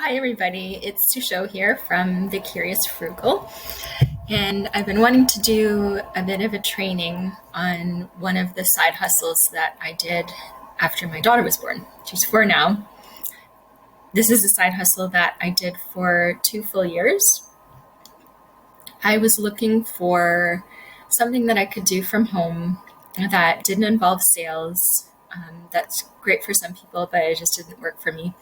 Hi everybody, it's Susho here from The Curious Frugal, and I've been wanting to do a bit of a training on one of the side hustles that I did after my daughter was born. She's 4 now. This is a side hustle that I did for 2 full years. I was looking for something that I could do from home that didn't involve sales. That's great for some people, but it just didn't work for me.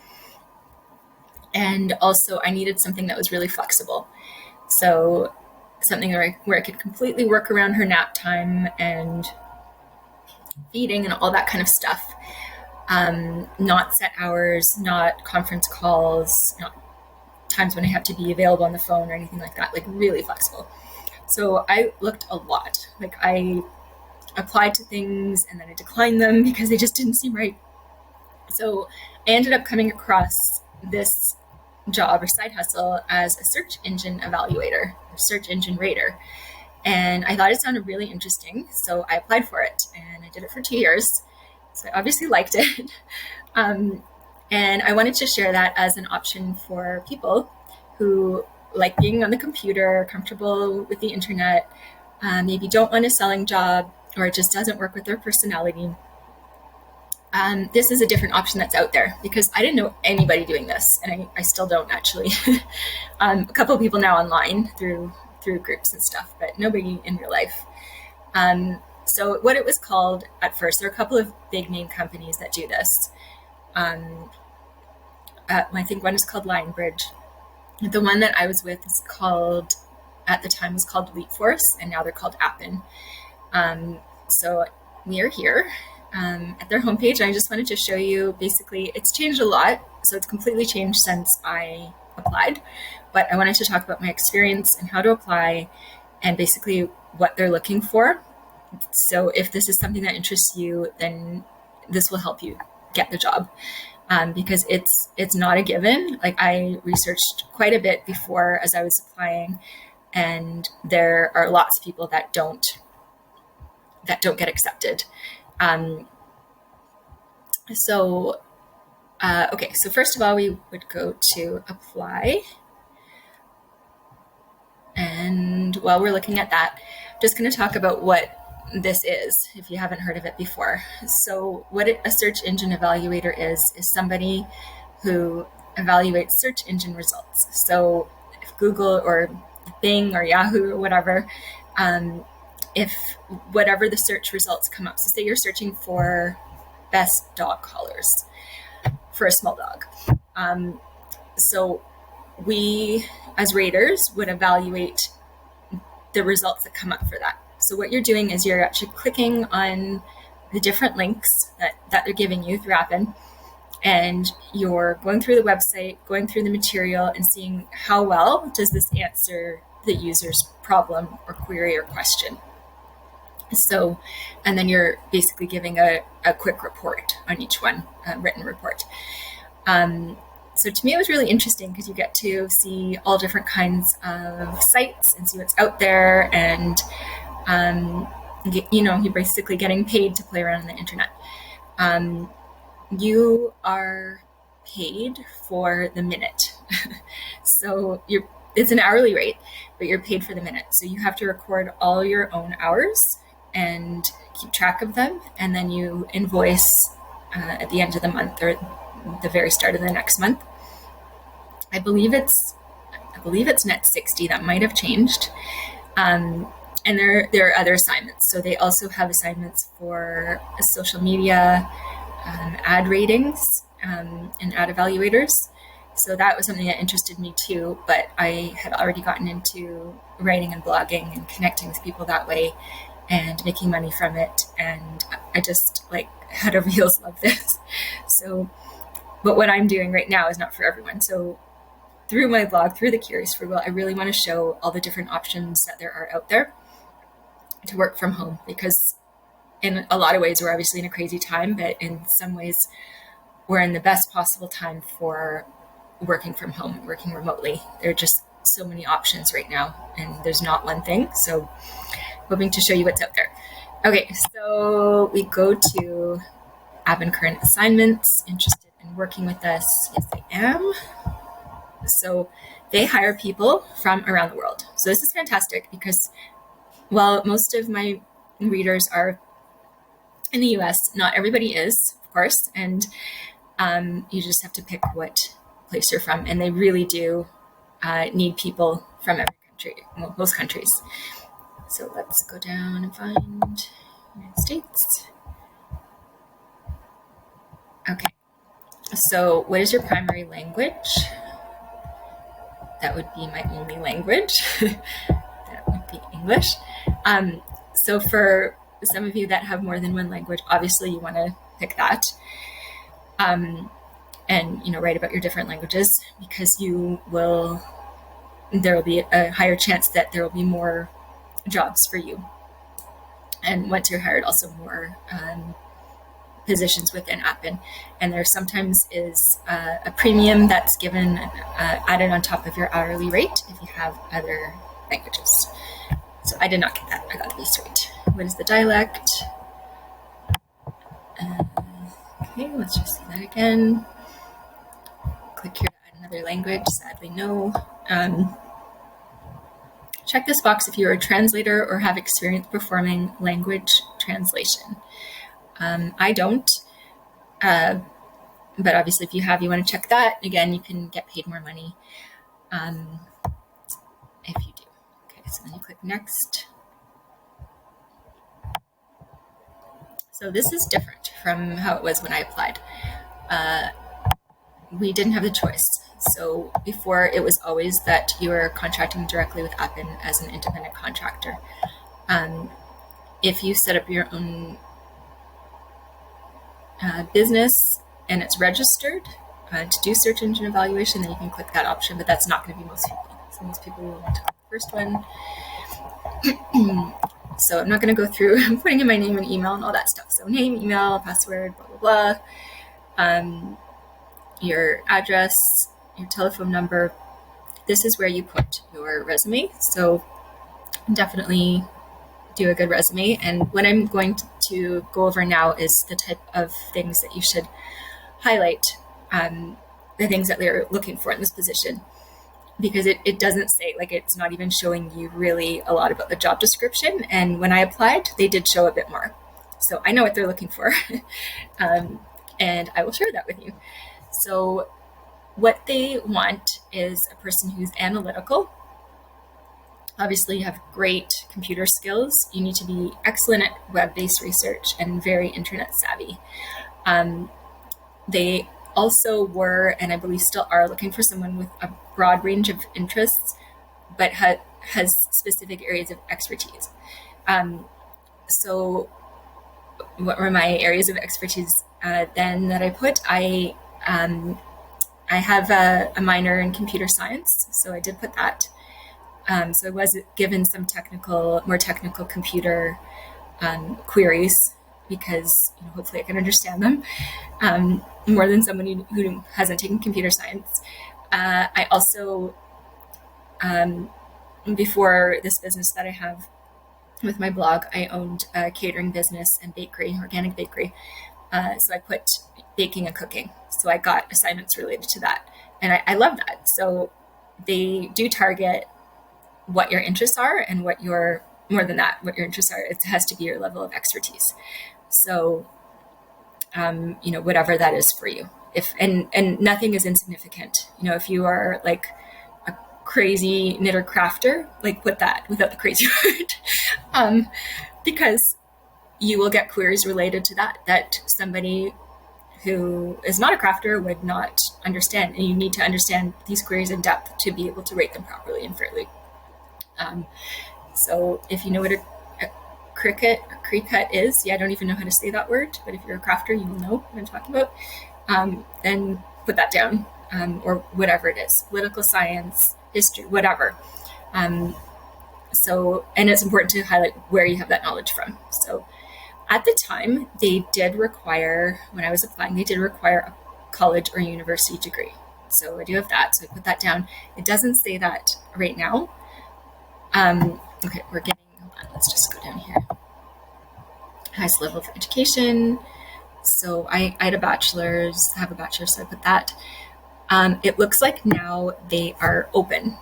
And also I needed something that was really flexible. So something where I could completely work around her nap time and feeding and all that kind of stuff. Not set hours, not conference calls, not times when I have to be available on the phone or anything like that, like really flexible. So I looked a lot. Like I applied to things and then I declined them because they just didn't seem right. So I ended up coming across this job or side hustle as a search engine evaluator, or search engine rater. And I thought it sounded really interesting. So I applied for it and I did it for 2 years. So I obviously liked it. And I wanted to share that as an option for people who like being on the computer, comfortable with the internet, maybe don't want a selling job, or it just doesn't work with their personality. This is a different option that's out there because I didn't know anybody doing this, and I still don't actually. A couple of people now online through groups and stuff, but nobody in real life. So what it was called at first, there are a couple of big name companies that do this. I think one is called Lionbridge. The one that I was with is called, at the time was called Leap Force, and now they're called Appen. So we are here. At their homepage. I just wanted to show you, basically, it's changed a lot. So it's completely changed since I applied. But I wanted to talk about my experience and how to apply and basically what they're looking for. So if this is something that interests you, then this will help you get the job. Because it's not a given. Like I researched quite a bit before as I was applying, and there are lots of people that don't get accepted. So first of all, we would go to apply. And while we're looking at that, I'm just going to talk about what this is, if you haven't heard of it before. So what a search engine evaluator is somebody who evaluates search engine results. So if Google or Bing or Yahoo or whatever, if whatever the search results come up, so say you're searching for best dog collars for a small dog. So we, as raters, would evaluate the results that come up for that. So what you're doing is you're actually clicking on the different links that they're giving you through Appen, and you're going through the website, going through the material, and seeing how well does this answer the user's problem or query or question. So, and then you're basically giving a quick report on each one, a written report. So to me, it was really interesting because you get to see all different kinds of sites and see what's out there. And, you're basically getting paid to play around on the internet. You are paid for the minute. So it's an hourly rate, but you're paid for the minute. So you have to record all your own hours and keep track of them, and then you invoice at the end of the month or the very start of the next month. I believe it's net 60. That might have changed. And there are other assignments. So they also have assignments for social media, ad ratings, and ad evaluators. So that was something that interested me too, but I had already gotten into writing and blogging and connecting with people that way and making money from it. And I just had a real love this. So, but what I'm doing right now is not for everyone. So through my blog, through The Curious Frugal, I really want to show all the different options that there are out there to work from home, because in a lot of ways, we're obviously in a crazy time, but in some ways we're in the best possible time for working from home, working remotely. There are just so many options right now, and there's not one thing. So hoping to show you what's out there. Okay, so we go to Appen current assignments. Interested in working with us? Yes, I am. So they hire people from around the world. So this is fantastic because while most of my readers are in the US, not everybody is, of course, and you just have to pick what place you're from, and they really do need people from every country, well, most countries. So let's go down and find United States. Okay, so what is your primary language? That would be my only language. That would be English. So for some of you that have more than one language, obviously you want to pick that. And write about your different languages, because there will be a higher chance that there will be more jobs for you. And once you're hired, also more positions within Appen. And there sometimes is a premium that's given, added on top of your hourly rate if you have other languages. So I did not get that. I got these right. What is the dialect? Okay, let's just see that again. Click here to add another language. Sadly, no. Check this box if you're a translator or have experience performing language translation. I don't, but obviously if you have, you want to check that. Again, you can get paid more money if you do. Okay, so then you click next. So this is different from how it was when I applied. We didn't have the choice. So before, it was always that you were contracting directly with Appen as an independent contractor. If you set up your own business and it's registered to do search engine evaluation, then you can click that option, but that's not going to be most people. So most people will want to click the first one. So I'm not going to go through putting in my name and email and all that stuff. So name, email, password, blah, blah, blah. Your address, your telephone number. This is where you put your resume. So definitely do a good resume. And what I'm going to go over now is the type of things that you should highlight, the things that they're looking for in this position. Because it doesn't say, like, it's not even showing you really a lot about the job description. And when I applied, they did show a bit more. So I know what they're looking for. And I will share that with you. So what they want is a person who's analytical. Obviously, you have great computer skills. You need to be excellent at web-based research and very internet savvy. They also were, and I believe still are, looking for someone with a broad range of interests, but has specific areas of expertise. So what were my areas of expertise then that I put? I have a minor in computer science, so I did put that. So I was given some more technical computer queries, because hopefully I can understand them more than someone who hasn't taken computer science. I also, before this business that I have with my blog, I owned a catering business and bakery, organic bakery. So I put baking and cooking. So I got assignments related to that. And I love that. So they do target what your interests are and what your interests are. It has to be your level of expertise. So, whatever that is for you. And nothing is insignificant. If you are like a crazy knitter crafter, like put that without the crazy word, because you will get queries related to that somebody who is not a crafter would not understand. And you need to understand these queries in depth to be able to rate them properly and fairly. So if you know what a Cricut is, I don't even know how to say that word, but if you're a crafter, you will know what I'm talking about. Then put that down, or whatever it is, political science, history, whatever. And it's important to highlight where you have that knowledge from. So at the time, they did require, when I was applying, they did require a college or university degree. So I do have that, so I put that down. It doesn't say that right now. Okay, hold on, let's just go down here. Highest level of education. So I had have a bachelor's, so I put that. It looks like now they are open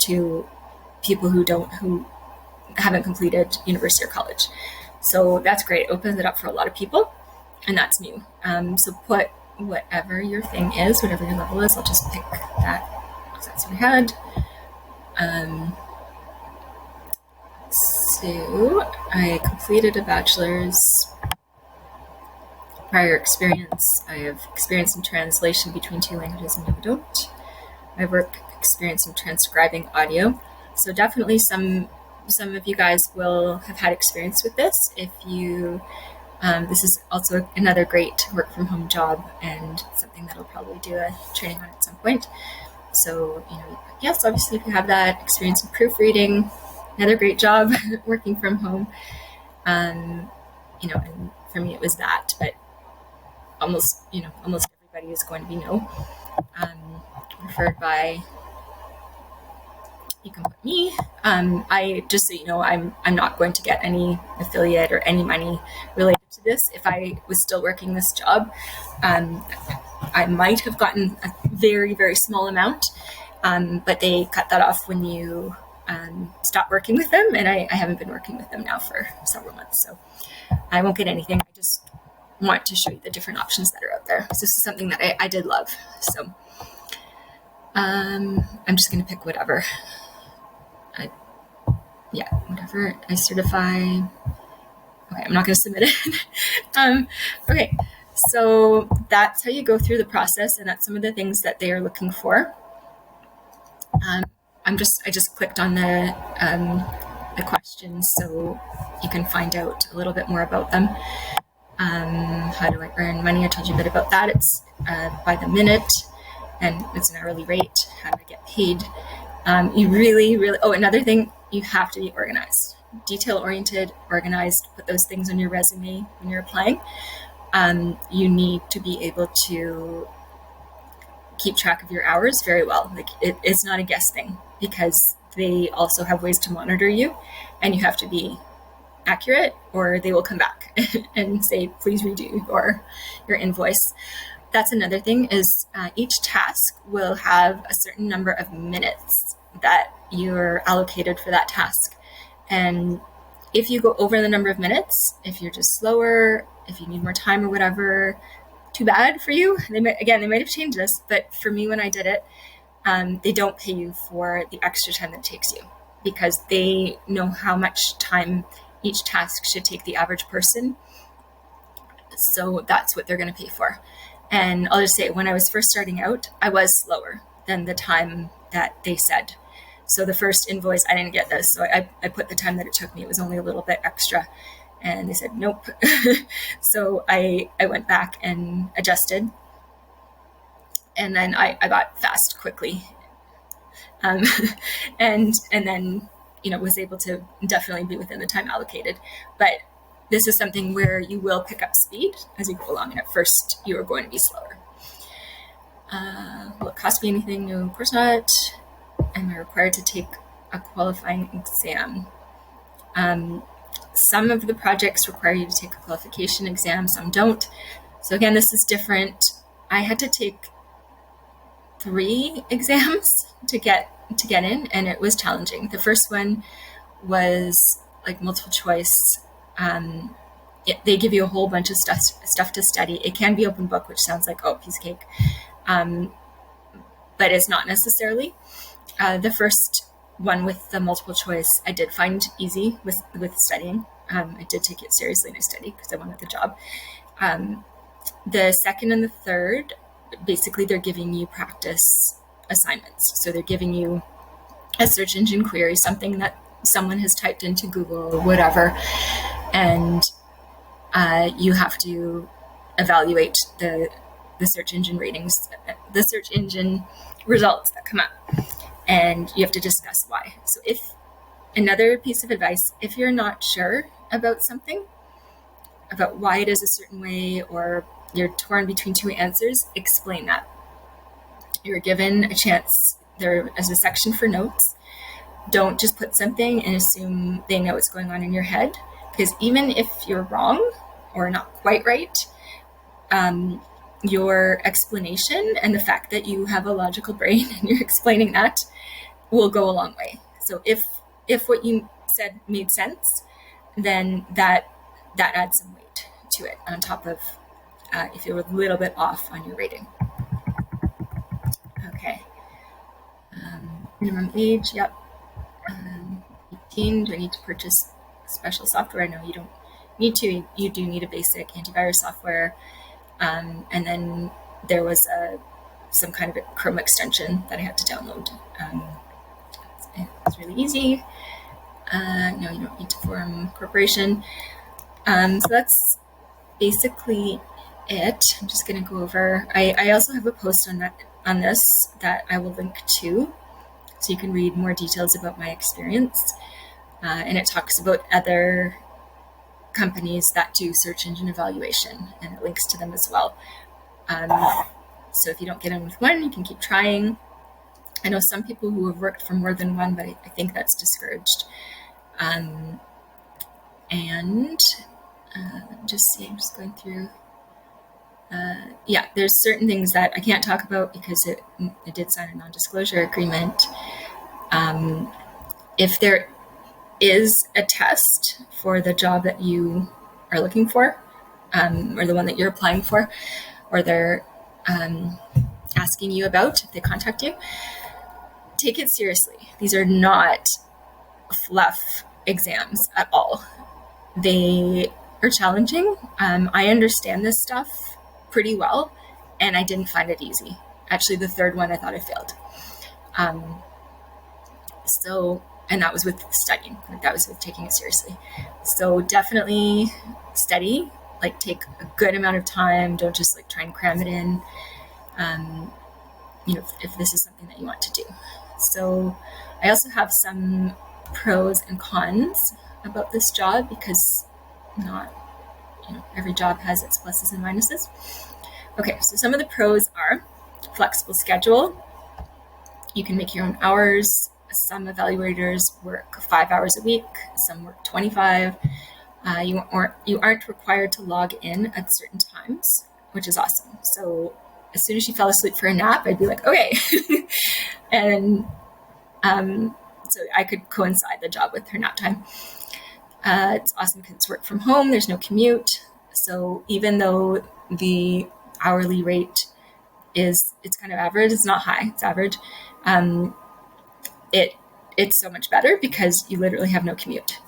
to people who haven't completed university or college. So that's great. It opens it up for a lot of people, and that's new. So put whatever your thing is, whatever your level is. I'll just pick that because that's what I had. So I completed a bachelor's. Prior experience, I have experience in translation between two languages and I don't. I have work experience in transcribing audio. So definitely some of you guys will have had experience with this. If you, this is also another great work from home job and something that I'll probably do a training on at some point. So, yes, obviously if you have that experience in proofreading, another great job working from home. And for me it was that, but almost everybody is going to be no. Referred by, you can put me. I just so you know, I'm not going to get any affiliate or any money related to this. If I was still working this job, I might have gotten a very, very small amount, but they cut that off when you stop working with them, and I haven't been working with them now for several months, so I won't get anything. I just want to show you the different options that are out there. So this is something that I did love. So I'm just going to pick whatever. Whatever I certify. Okay, I'm not going to submit it. Okay, so that's how you go through the process, and that's some of the things that they are looking for. I just clicked on the questions so you can find out a little bit more about them. How do I earn money? I told you a bit about that. It's by the minute, and it's an hourly rate. How do I get paid? You really, another thing, you have to be organized, detail-oriented, organized. Put those things on your resume when you're applying. You need to be able to keep track of your hours very well. Like it's not a guess thing, because they also have ways to monitor you, and you have to be accurate or they will come back and say, please redo your invoice. That's another thing is each task will have a certain number of minutes that you're allocated for that task. And if you go over the number of minutes, if you're just slower, if you need more time or whatever, too bad for you. They might have changed this, but for me, when I did it, they don't pay you for the extra time that it takes you, because they know how much time each task should take the average person. So that's what they're going to pay for. And I'll just say, when I was first starting out, I was slower than the time that they said. So the first invoice, I didn't get this. So I put the time that it took me. It was only a little bit extra. And they said, nope. So I went back and adjusted. And then I got fast quickly. And then, was able to definitely be within the time allocated. But this is something where you will pick up speed as you go along. And at first, you are going to be slower. Will it cost me anything? No, of course not. Am I required to take a qualifying exam? Some of the projects require you to take a qualification exam, some don't. So again, this is different. I had to take 3 exams to get in, and it was challenging. The first one was like multiple choice. They give you a whole bunch of stuff to study. It can be open book, which sounds like, oh, piece of cake. But it's not necessarily. The first one with the multiple choice, I did find easy with studying. I did take it seriously and I studied because I wanted the job. The second and the third, basically they're giving you practice assignments. So they're giving you a search engine query, something that someone has typed into Google or whatever, and you have to evaluate the search engine ratings, the search engine results that come up, and you have to discuss why. So if another piece of advice, if you're not sure about something, about why it is a certain way, or you're torn between 2 answers, explain that. You're given a chance. There is a section for notes. Don't just put something and assume they know what's going on in your head, because even if you're wrong or not quite right, your explanation and the fact that you have a logical brain and you're explaining that will go a long way. So if what you said made sense, then that adds some weight to it on top of if you're a little bit off on your rating. Okay. Minimum age, yep. 18, do I need to purchase special software? No, you don't need to. You do need a basic antivirus software. And then there was some kind of a Chrome extension that I had to download. It was really easy. No, you don't need to form a corporation. So that's basically it. I'm just going to go over. I also have a post on this that I will link to, so you can read more details about my experience. And it talks about other companies that do search engine evaluation, and it links to them as well. So if you don't get in with one, you can keep trying. I know some people who have worked for more than one, but I think that's discouraged. Just see, I'm just going through. There's certain things that I can't talk about because it did sign a non-disclosure agreement. If there is a test for the job that you are looking for, or the one that you're applying for, or they're asking you about, if they contact you, take it seriously. These are not fluff exams at all. They are challenging. I understand this stuff pretty well, and I didn't find it easy. Actually, the third one I thought I failed. And that was with studying. That was with taking it seriously. So definitely study. Like, take a good amount of time. Don't just try and cram it in. If this is something that you want to do. So I also have some pros and cons about this job, because not every job has its pluses and minuses. Okay, so some of the pros are flexible schedule. You can make your own hours. Some evaluators work 5 hours a week. Some work 25. You aren't required to log in at certain times, which is awesome. So as soon as she fell asleep for a nap, I'd be like, okay. And so I could coincide the job with her nap time. It's awesome because it's work from home. There's no commute. So even though the hourly rate it's kind of average, it's not high, it's average. It's so much better because you literally have no commute.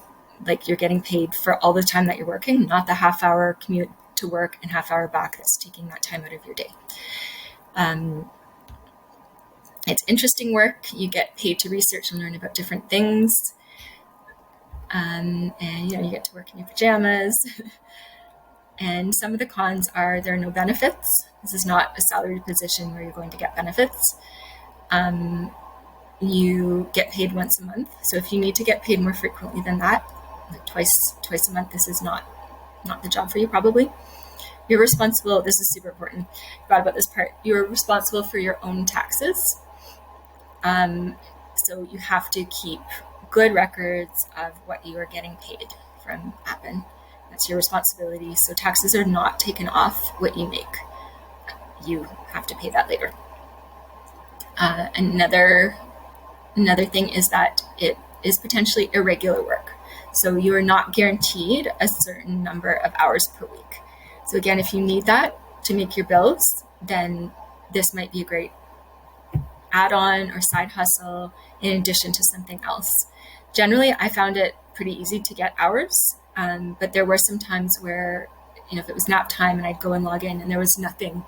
You're getting paid for all the time that you're working, not the half-hour commute to work and half-hour back that's taking that time out of your day. It's interesting work. You get paid to research and learn about different things. And you get to work in your pajamas. And some of the cons are there are no benefits. This is not a salaried position where you're going to get benefits. You get paid once a month. So if you need to get paid more frequently than that, twice a month, this is not the job for you, probably. You're responsible. This is super important. I forgot about this part. You're responsible for your own taxes. So you have to keep good records of what you are getting paid from Appen. That's your responsibility. So taxes are not taken off what you make. You have to pay that later. Another thing is that it is potentially irregular work. So you are not guaranteed a certain number of hours per week. So again, if you need that to make your bills, then this might be a great add-on or side hustle in addition to something else. Generally, I found it pretty easy to get hours, but there were some times where, if it was nap time and I'd go and log in and there was nothing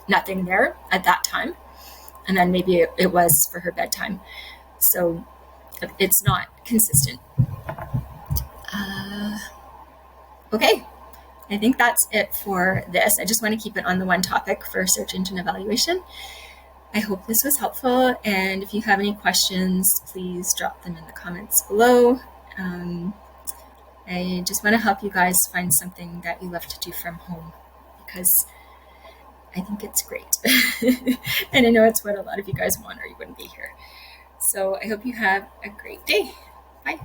there at that time, and then maybe it was for her bedtime. So it's not consistent. Okay, I think that's it for this. I just want to keep it on the one topic for search engine evaluation. I hope this was helpful, and if you have any questions, please drop them in the comments below. I just want to help you guys find something that you love to do from home, because I think it's great. And I know it's what a lot of you guys want, or you wouldn't be here. So I hope you have a great day. Bye.